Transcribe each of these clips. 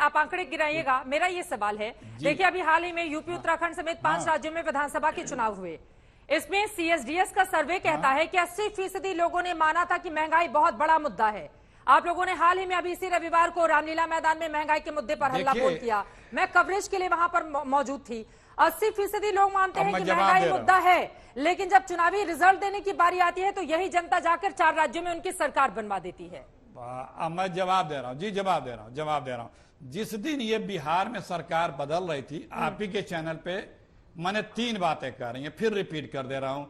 आप आंकड़े गिराइएगा। मेरा ये सवाल है, देखिए अभी हाल ही में यूपी उत्तराखंड समेत 5 राज्यों में विधानसभा के चुनाव हुए। इसमें सीएसडीएस का सर्वे कहता है कि 80% लोगों ने माना था कि महंगाई बहुत बड़ा मुद्दा है। आप लोगों ने हाल ही में अभी इसी रविवार को रामलीला मैदान में महंगाई के मुद्दे पर हल्ला बोल किया। मैं कवरेज के लिए वहां पर मौजूद थी। 80% लोग मानते हैं कि महंगाई मुद्दा है, लेकिन जब चुनावी रिजल्ट देने की बारी आती है तो यही जनता जाकर 4 राज्यों में उनकी सरकार बनवा देती है। मैं जवाब दे रहा हूं जी, जवाब दे रहा हूं। जिस दिन ये बिहार में सरकार बदल रही थी, आप ही के चैनल पे मैंने 3 बातें कह रही हैं, फिर रिपीट कर दे रहा हूं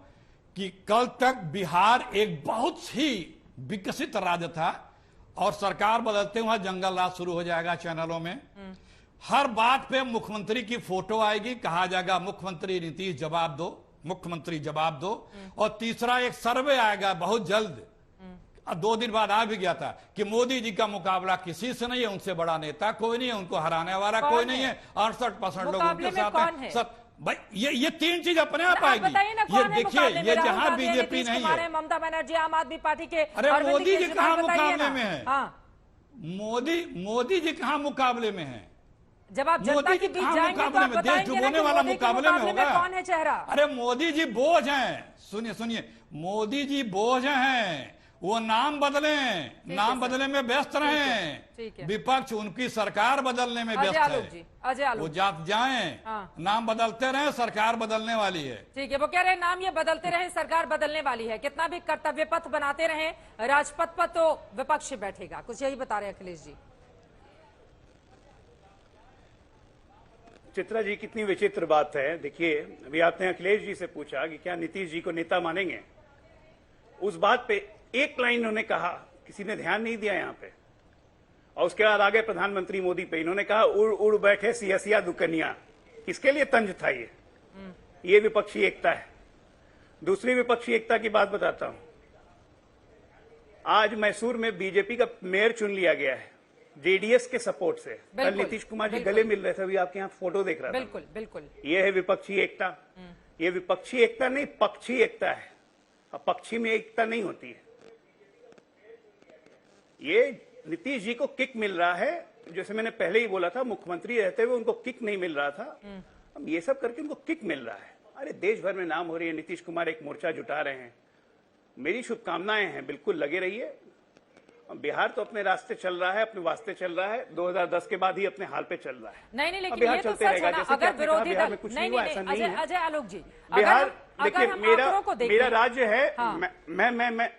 कि कल तक बिहार एक बहुत ही विकसित राज्य था और सरकार बदलते वहां जंगल राज शुरू हो जाएगा। चैनलों में हर बात पे मुख्यमंत्री की फोटो आएगी, कहा जाएगा मुख्यमंत्री नीतीश जवाब दो, मुख्यमंत्री जवाब दो। और तीसरा एक सर्वे आएगा बहुत जल्द, 2 दिन बाद आ भी गया था कि मोदी जी का मुकाबला किसी से नहीं है, उनसे बड़ा नेता कोई नहीं है, उनको हराने वाला कोई नहीं है। 68% लोग उनके साथ हैं। भाई ये 3 चीज अपने आप आएगी। ये देखिए, ये जहां बीजेपी नहीं है, ममता बनर्जी आम आदमी पार्टी के, अरे मोदी जी कहां मुकाबले में है? मोदी जी कहां मुकाबले में है? जब आप जनता के बीच जाएंगे तो आप देश डुबोने वाला मुकाबले में होगा। कौन है चेहरा? अरे मोदी जी बोझ हैं। सुनिए, मोदी जी बोझ हैं। वो नाम बदलने में व्यस्त रहे। विपक्ष उनकी सरकार बदलने में व्यस्त है। वो जाएं, नाम बदलते रहे, सरकार बदलने वाली है। ठीक है, वो कह रहे हैं नाम ये बदलते रहे, सरकार बदलने वाली है। कितना भी कर्तव्य पथ बनाते रहे राजपथ पर तो विपक्ष बैठेगा। कुछ यही बता रहे हैं अखिलेश जी। चित्रा जी, कितनी विचित्र बात है। देखिए, अभी आपने अखिलेश जी से पूछा कि क्या नीतीश जी को नेता मानेंगे। उस बात पे एक लाइन उन्होंने कहा, किसी ने ध्यान नहीं दिया यहाँ पे। और उसके बाद आगे प्रधानमंत्री मोदी पे इन्होंने कहा उड़ उड़ बैठे सियासिया दुकनिया। किसके लिए तंज था ये विपक्षी एकता है। दूसरी विपक्षी एकता की बात बताता हूं। आज मैसूर में बीजेपी का मेयर चुन लिया गया है जेडीएस के सपोर्ट से। कल नीतीश कुमार जी गले मिल रहे थे, अभी आपके यहाँ फोटो देख रहा था। बिल्कुल। ये है विपक्षी एकता। ये विपक्षी एकता नहीं, पक्षी एकता है। अब पक्षी में एकता नहीं होती है। ये नीतीश जी को किक मिल रहा है, जैसे मैंने पहले ही बोला था, मुख्यमंत्री रहते हुए उनको किक नहीं मिल रहा था। अब ये सब करके उनको किक मिल रहा है। अरे देश भर में नाम हो रही है, नीतीश कुमार एक मोर्चा जुटा रहे हैं। मेरी शुभकामनाएं हैं, बिल्कुल लगे रहिए। बिहार तो अपने रास्ते चल रहा है, अपने वास्ते चल रहा है। 2010 के बाद ही अपने हाल पे चल रहा है। नहीं, लेकिन बिहार ये तो चलते सच रहेगा। है ना, अगर विरोधी दल कुछ नहीं हुआ, ऐसा नहीं है। अजय आलोक जी, बिहार देखिए, मेरा राज्य है। मैं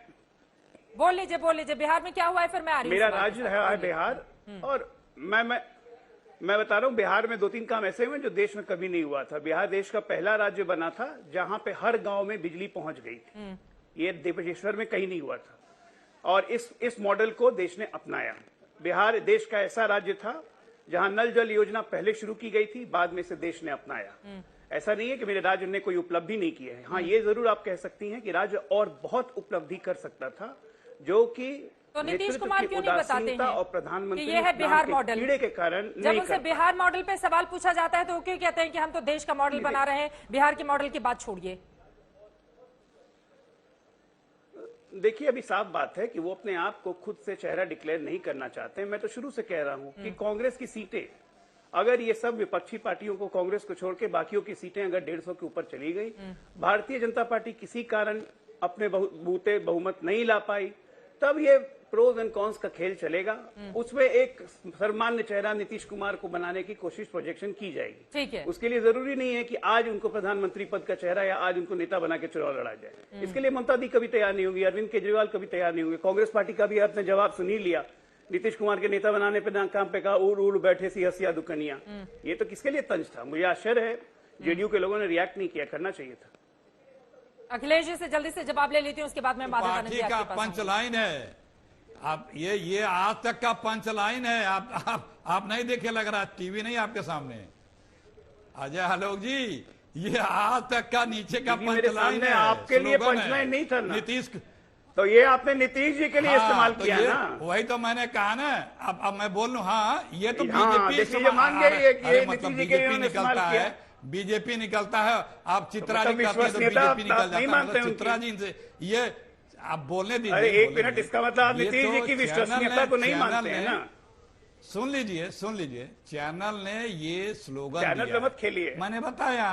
बोल लीजिए बिहार में क्या हुआ है, फिर मैं आ रही हूं। मेरा राज्य है बिहार, और मैं बता रहा हूं, बिहार में 2-3 काम ऐसे हुए जो देश में कभी नहीं हुआ था। बिहार देश का पहला राज्य बना था जहां पे हर गांव में बिजली पहुंच गई थी। ये देवेश्वर में कहीं नहीं हुआ था, और इस मॉडल को देश ने अपनाया। बिहार देश का ऐसा राज्य था जहां नल जल योजना पहले शुरू की गई थी, बाद में से देश ने अपनाया। ऐसा नहीं है कि मेरे राज्य ने कोई उपलब्धि नहीं की है। हाँ, ये जरूर आप कह सकती हैं कि राज्य और बहुत उपलब्धि कर सकता था, जो कि तो नीतीश कुमार क्यों नहीं बताते हैं और प्रधानमंत्री कि ये है बिहार मॉडल कीड़े के कारण। जब उनसे बिहार मॉडल पे सवाल पूछा जाता है तो वो क्यों कहते हैं कि हम तो देश का मॉडल बना रहे हैं, बिहार के मॉडल की बात छोड़िए। देखिए, अभी साफ बात है कि वो अपने आप को खुद से चेहरा डिक्लेयर नहीं करना चाहते। मैं तो शुरू से कह रहा हूं कि कांग्रेस की सीटें, अगर ये सब विपक्षी पार्टियों को, कांग्रेस को छोड़ के बाकियों की सीटें अगर 150 के ऊपर चली गई, भारतीय जनता पार्टी किसी कारण अपने बूते बहुमत नहीं ला पाई, तब ये प्रोज एंड कॉन्स का खेल चलेगा। उसमें एक सर्वमान्य चेहरा नीतीश कुमार को बनाने की कोशिश, प्रोजेक्शन की जाएगी। ठीक है। उसके लिए जरूरी नहीं है कि आज उनको प्रधानमंत्री पद का चेहरा या आज उनको नेता बना के चुनाव लड़ा जाए। इसके लिए ममता दी कभी तैयार नहीं होगी, अरविंद केजरीवाल कभी तैयार नहीं होंगे। कांग्रेस पार्टी का भी आपने जवाब सुन ही लिया। नीतीश कुमार के नेता बनाने पे काम पे कहा उड़ उड़ बैठे सियासिया दुकनिया। ये तो किसके लिए तंज था? मुझे आश्चर्य है जेडीयू के लोगों ने रिएक्ट नहीं किया, करना चाहिए था। अखिलेश जी से जल्दी से जवाब ले लेती हूँ, उसके बाद में पार्टी का पंच लाइन है। आप ये आज तक का पंच लाइन है। आप नहीं देखे, लग रहा टीवी नहीं आपके सामने। अजय आलोक जी, ये आज तक का नीचे का पंच लाइन है। आपके लिए पंच लाइन नहीं था नीतीश, तो ये आपने नीतीश जी के लिए इस्तेमाल किया ना। वही तो मैंने कहा ना। अब मैं बोल लूं, हाँ ये तो बीजेपी मान गई, मतलब बीजेपी निकलता है, बीजेपी निकलता है। आप चित्रा जी कहते हैं तो बीजेपी निकल जाता है। चित्रा जी से ये आप बोलने दीजिए। अरे एक मिनट, इसका मतलब आप नीतीश जी की विश्वसनीयता को नहीं मानते हैं ना। सुन लीजिए चैनल ने ये स्लोगन चैनल दिया पे मत खेलिए। मैंने बताया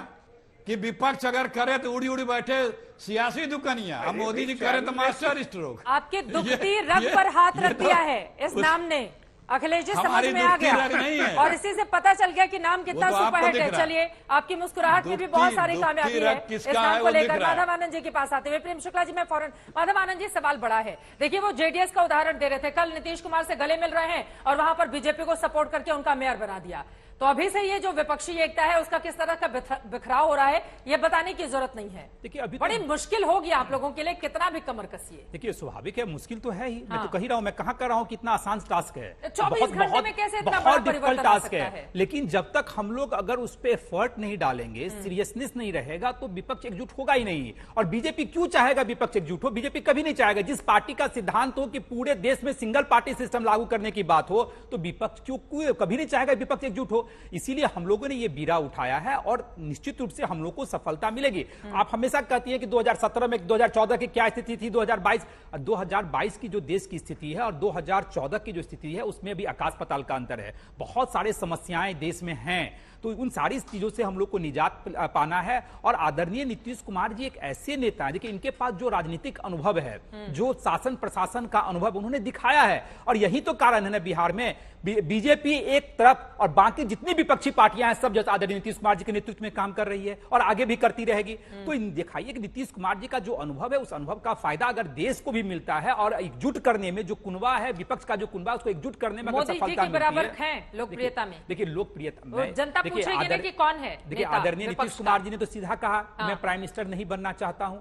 कि विपक्ष अगर करे तो उड़ी उड़ी बैठे सियासी दुकानिया, अब मोदी जी करे तो मास्टर स्ट्रोक। आपके दुखती रग पर हाथ रख दिया है इस नाम ने। अखिलेश जी समझ में आ गया और इसी से पता चल गया कि नाम कितना सुपरहिट है। चलिए, आपकी मुस्कुराहट में भी बहुत सारी कामयाबी है इस नाम को लेकर। माधव आनंद जी के पास आते हुए प्रेम शुक्ला जी, मैं फौरन माधव आनंद जी, सवाल बड़ा है। देखिए, वो जेडीएस का उदाहरण दे रहे थे, कल नीतीश कुमार से गले मिल रहे हैं और वहां पर बीजेपी को सपोर्ट करके उनका मेयर बना दिया। तो अभी से ये जो विपक्षी एकता है उसका किस तरह का बिखराव हो रहा है ये बताने की जरूरत नहीं है। देखिए, अभी बड़ी मुश्किल होगी आप लोगों के लिए, कितना भी कमर कसिए। देखिए, स्वाभाविक है, मुश्किल तो है ही। मैं तो कह ही रहा हूं, मैं कहां कर रहा हूं कि इतना आसान टास्क है। 24 घंटे में कैसे इतना बड़ा बहुत डिफिकल्ट परिवर्तन आ टास्क सकता है। है। लेकिन जब तक हम लोग अगर उस पर एफर्ट नहीं डालेंगे, सीरियसनेस नहीं रहेगा, तो विपक्ष एकजुट होगा ही नहीं। और बीजेपी क्यों चाहेगा विपक्ष एकजुट हो? बीजेपी कभी नहीं चाहेगा। जिस पार्टी का सिद्धांत हो कि पूरे देश में सिंगल पार्टी सिस्टम लागू करने की बात हो, तो विपक्ष क्यों कभी नहीं चाहेगा विपक्ष एकजुट हो। इसीलिए हम लोगों ने ये बीड़ा उठाया है और निश्चित रूप से हम लोग को सफलता मिलेगी। आप हमेशा कहती हैं कि 2017 में 2014 की क्या स्थिति थी, 2022 की जो देश की स्थिति है और 2014 की जो स्थिति है उसमें भी आकाश पाताल का अंतर है। बहुत सारे समस्याएं देश में हैं, तो उन सारी चीजों से हम लोग को निजात पाना है। और आदरणीय नीतीश कुमार जी एक ऐसे नेता हैं देखिए, इनके पास जो राजनीतिक अनुभव है, जो शासन प्रशासन का अनुभव उन्होंने दिखाया है। और यही तो कारण है ना, बिहार में बीजेपी एक तरफ और बाकी जितनी विपक्षी पार्टियां हैं सब जो आदरणीय नीतीश कुमार जी के नेतृत्व में काम कर रही है और आगे भी करती रहेगी। तो दिखाइए कि नीतीश कुमार जी का जो अनुभव है, उस अनुभव का फायदा अगर देश को भी मिलता है और एकजुट करने में जो कुनबा है, विपक्ष का जो कुनबा, उसको एकजुट करने में अगर सफलता मिलती है, लोकप्रियता में। देखिए, लोकप्रियता में जनता पूछेगी कि कौन है। देखिए, आदरणीय नीतीश कुमार जी ने तो सीधा कहा मैं प्राइम मिनिस्टर नहीं बनना चाहता हूं।